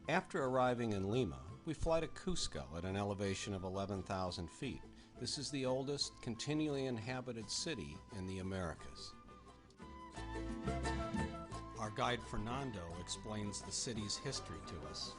After arriving in Lima, we fly to Cusco at an elevation of 11,000 feet. This is the oldest continually inhabited city in the Americas. Our guide Fernando explains the city's history to us.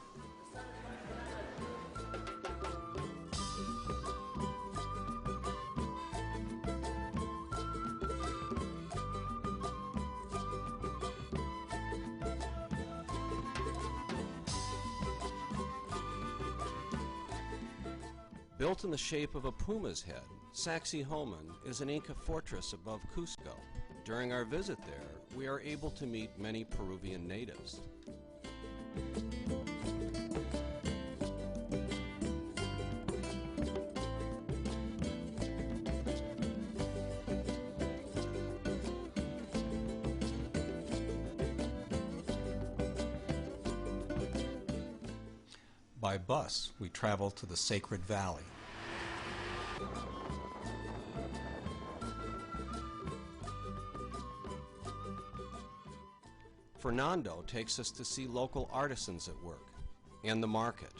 Built in the shape of a puma's head, Sacsayhuaman is an Inca fortress above Cusco. During our visit there, we are able to meet many Peruvian natives. By bus, we travel to the Sacred Valley. Fernando takes us to see local artisans at work and the market.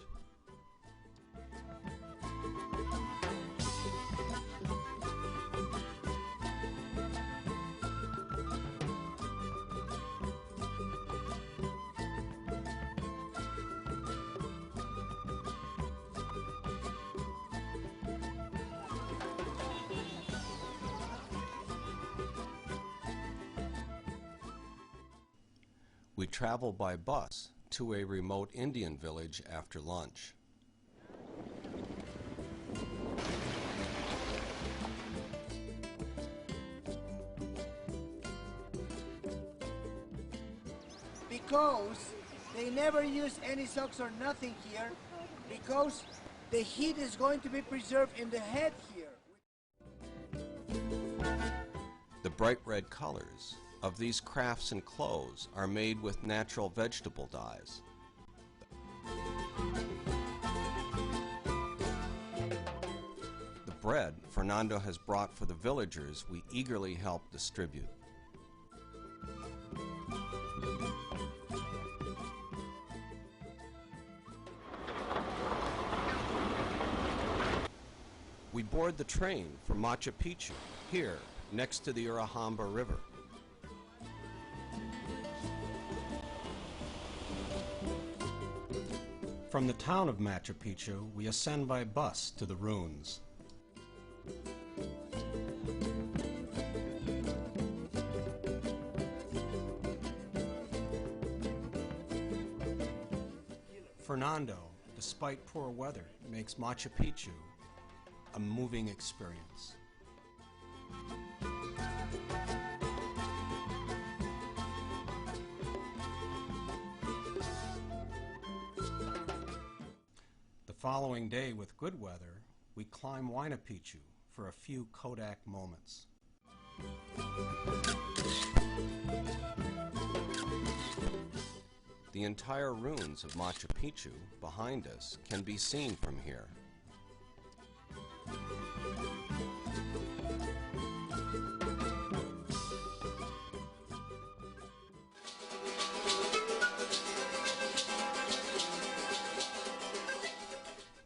We travel by bus to a remote Indian village after lunch. Because they never use any socks or nothing here, because the heat is going to be preserved in the head here. The bright red colors of these crafts and clothes are made with natural vegetable dyes. The bread Fernando has brought for the villagers we eagerly help distribute. We board the train for Machu Picchu, here, next to the Urubamba River. From the town of Machu Picchu, we ascend by bus to the ruins. Fernando, despite poor weather, makes Machu Picchu a moving experience. The following day, with good weather, we climb Huayna Picchu for a few Kodak moments. The entire ruins of Machu Picchu behind us can be seen from here.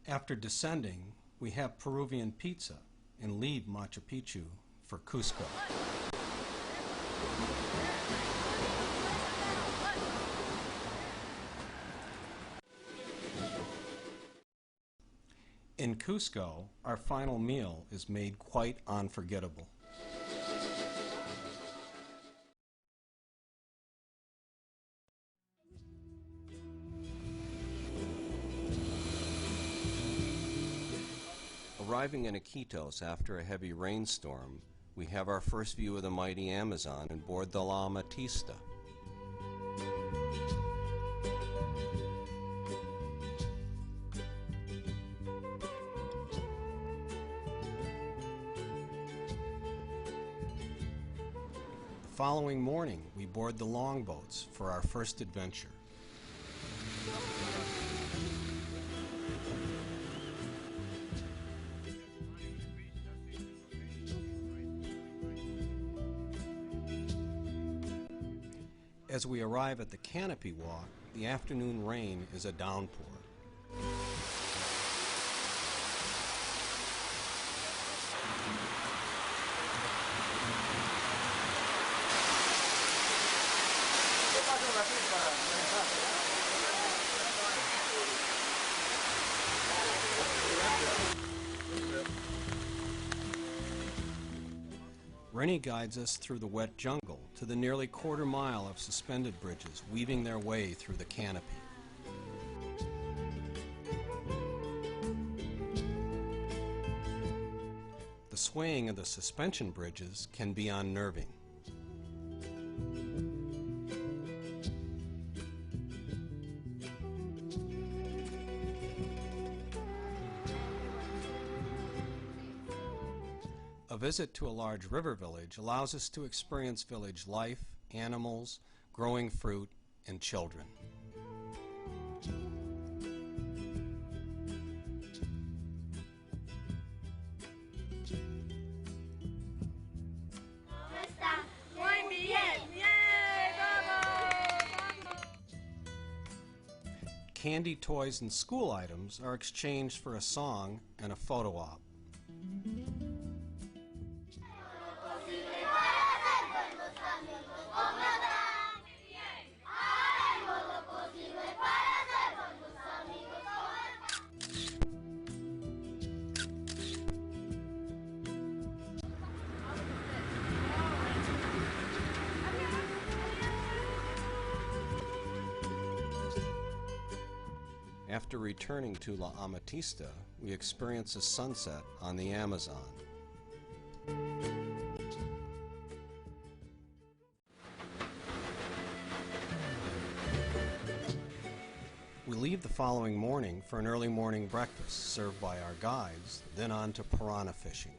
After descending, we have Peruvian pizza and leave Machu Picchu for Cusco. In Cusco, our final meal is made quite unforgettable. Arriving in Iquitos after a heavy rainstorm, we have our first view of the mighty Amazon and board the La Amatista. The following morning, we board the longboats for our first adventure. As we arrive at the canopy walk, the afternoon rain is a downpour. Rennie guides us through the wet jungle to the nearly quarter-mile of suspended bridges weaving their way through the canopy. The swaying of the suspension bridges can be unnerving. A visit to a large river village allows us to experience village life, animals, growing fruit, and children. Candy, toys, and school items are exchanged for a song and a photo op. After returning to La Amatista, we experience a sunset on the Amazon. We leave the following morning for an early morning breakfast served by our guides, then on to piranha fishing.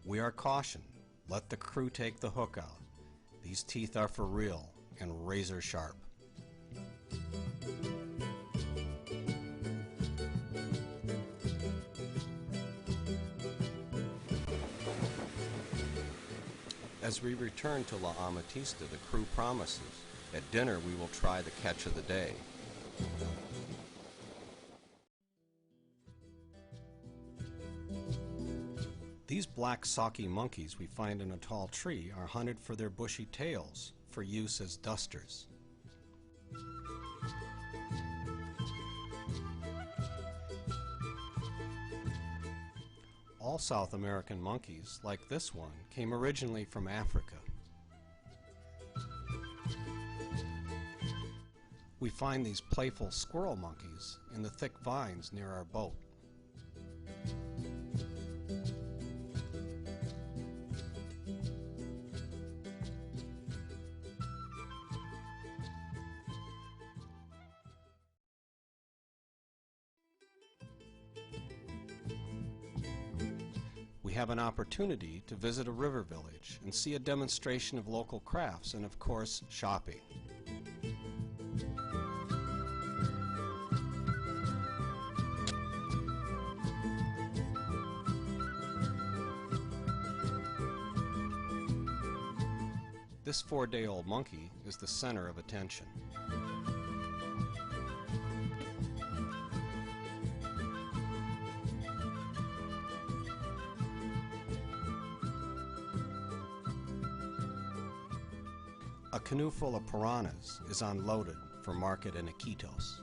We are cautioned. Let the crew take the hook out. These teeth are for real and razor sharp. As we return to La Amatista, the crew promises, at dinner we will try the catch of the day. These black socky monkeys we find in a tall tree are hunted for their bushy tails for use as dusters. All South American monkeys, like this one, came originally from Africa. We find these playful squirrel monkeys in the thick vines near our boat. We have an opportunity to visit a river village and see a demonstration of local crafts and, of course, shopping. This 4-day-old monkey is the center of attention. A canoe full of piranhas is unloaded for market in Iquitos.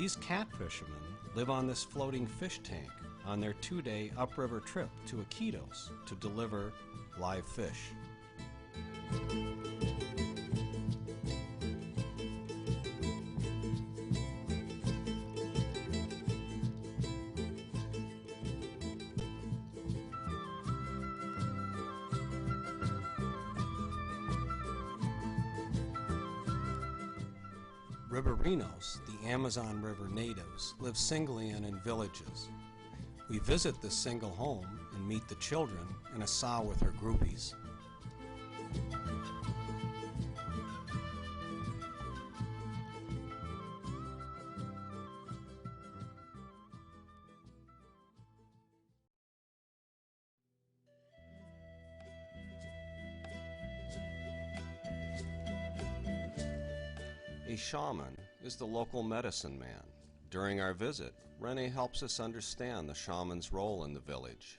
These cat fishermen live on this floating fish tank on their 2-day upriver trip to Iquitos to deliver live fish. Riverinos, the Amazon River natives, live singly and in villages. We visit this single home and meet the children and Asa with her groupies. A shaman is the local medicine man. During our visit, Rene helps us understand the shaman's role in the village.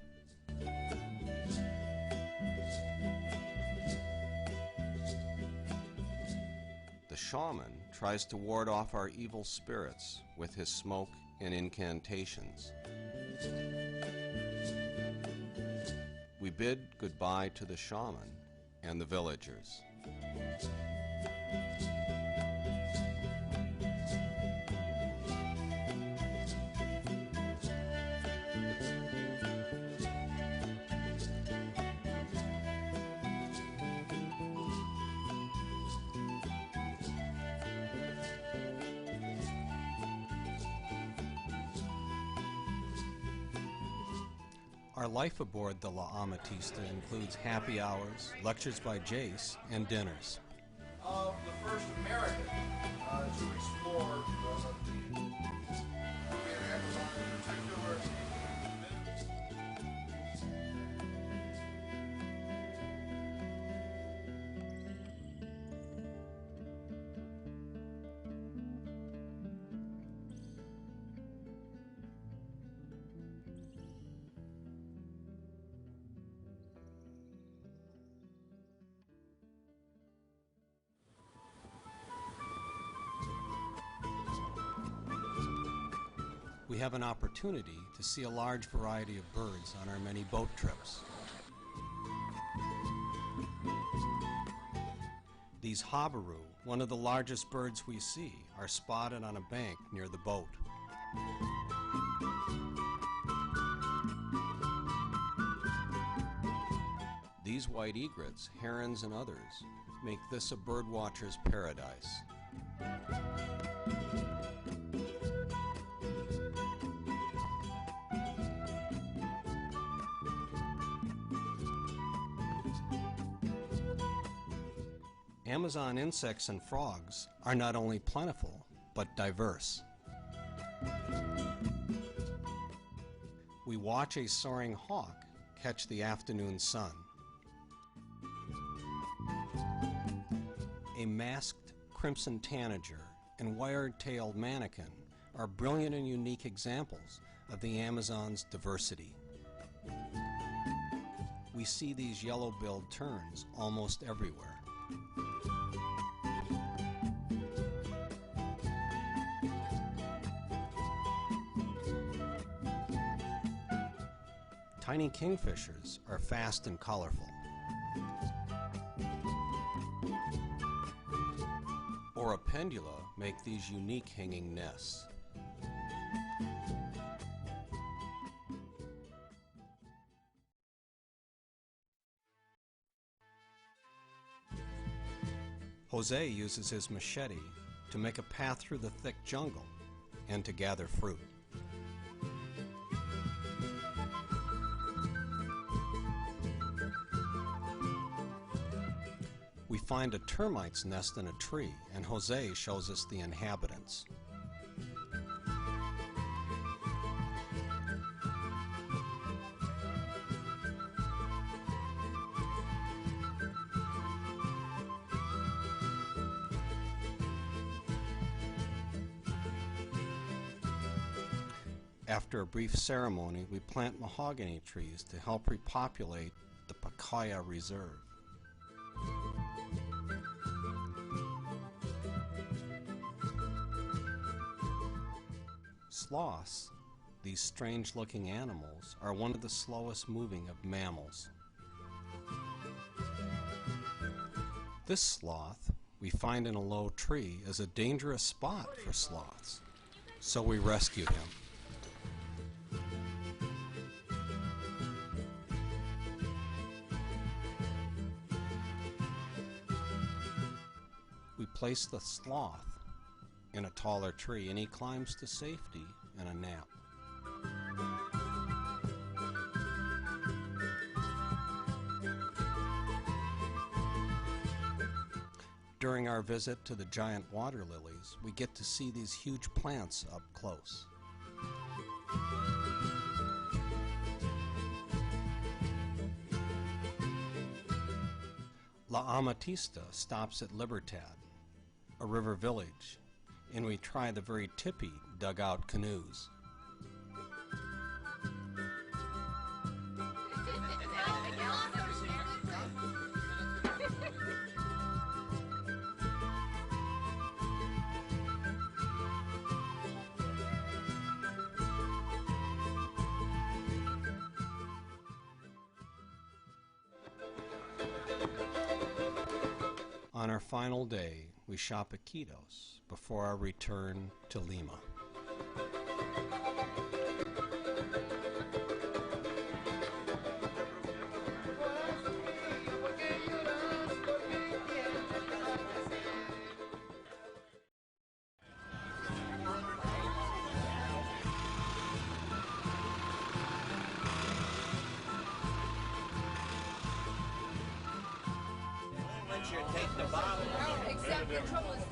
The shaman tries to ward off our evil spirits with his smoke and incantations. We bid goodbye to the shaman and the villagers. Our life aboard the La Amatista includes happy hours, lectures by Jace, and dinners. Of the first American to explore the Amazon in particular. We have an opportunity to see a large variety of birds on our many boat trips. These habaru, one of the largest birds we see, are spotted on a bank near the boat. These white egrets, herons, and others make this a birdwatcher's paradise. Amazon insects and frogs are not only plentiful, but diverse. We watch a soaring hawk catch the afternoon sun. A masked crimson tanager and wire-tailed manakin are brilliant and unique examples of the Amazon's diversity. We see these yellow-billed terns almost everywhere. Tiny kingfishers are fast and colorful. Orapendula make these unique hanging nests. Jose uses his machete to make a path through the thick jungle and to gather fruit. We find a termite's nest in a tree, and Jose shows us the inhabitants. After a brief ceremony, we plant mahogany trees to help repopulate the Pacaya Reserve. sloths, these strange-looking animals, are one of the slowest moving of mammals. This sloth we find in a low tree is a dangerous spot for sloths, so we rescue him. We place the sloth in a taller tree and he climbs to safety in a nap. During our visit to the giant water lilies, we get to see these huge plants up close. La Amatista stops at Libertad, a river village, and we try the very tippy dugout canoes. On our final day, we shop at Quitos before our return to Lima. Once you take the bottle, Except the trouble is